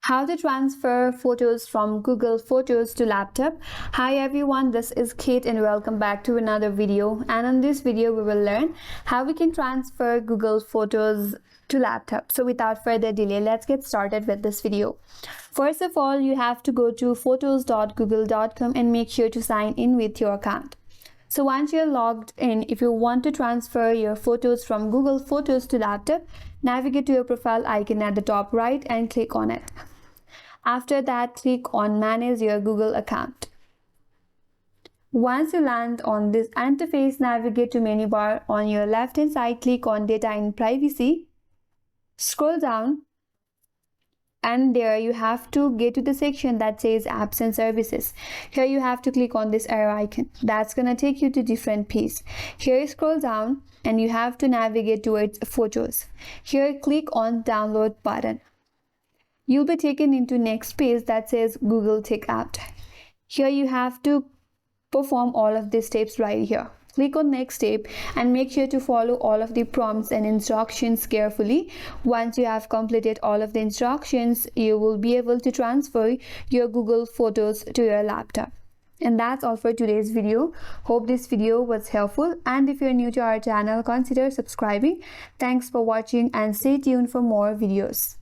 How to transfer photos from Google Photos to laptop. Hi everyone, this is Kate and welcome back to another video. And in this video we will learn how we can transfer Google Photos to laptop. So without further delay, let's get started with this video. First of all, you have to go to photos.google.com and make sure to sign in with your account. So once you're logged in, if you want to transfer your photos from Google Photos to laptop, navigate to your profile icon at the top right and click on it. After that, click on Manage your Google account. Once you land on this interface, navigate to menu bar. On your left hand side, click on Data and Privacy. Scroll down and there you have to get to the section that says Apps and Services. Here you have to click on this arrow icon. That's gonna take you to different page. Here you scroll down and you have to navigate towards Photos. Here click on Download button. You'll be taken into next page that says Google Takeout. Here you have to perform all of these steps right here. Click on next step and make sure to follow all of the prompts and instructions carefully. Once you have completed all of the instructions, you will be able to transfer your Google Photos to your laptop. And that's all for today's video. Hope this video was helpful, and if you're new to our channel, consider subscribing. Thanks for watching and stay tuned for more videos.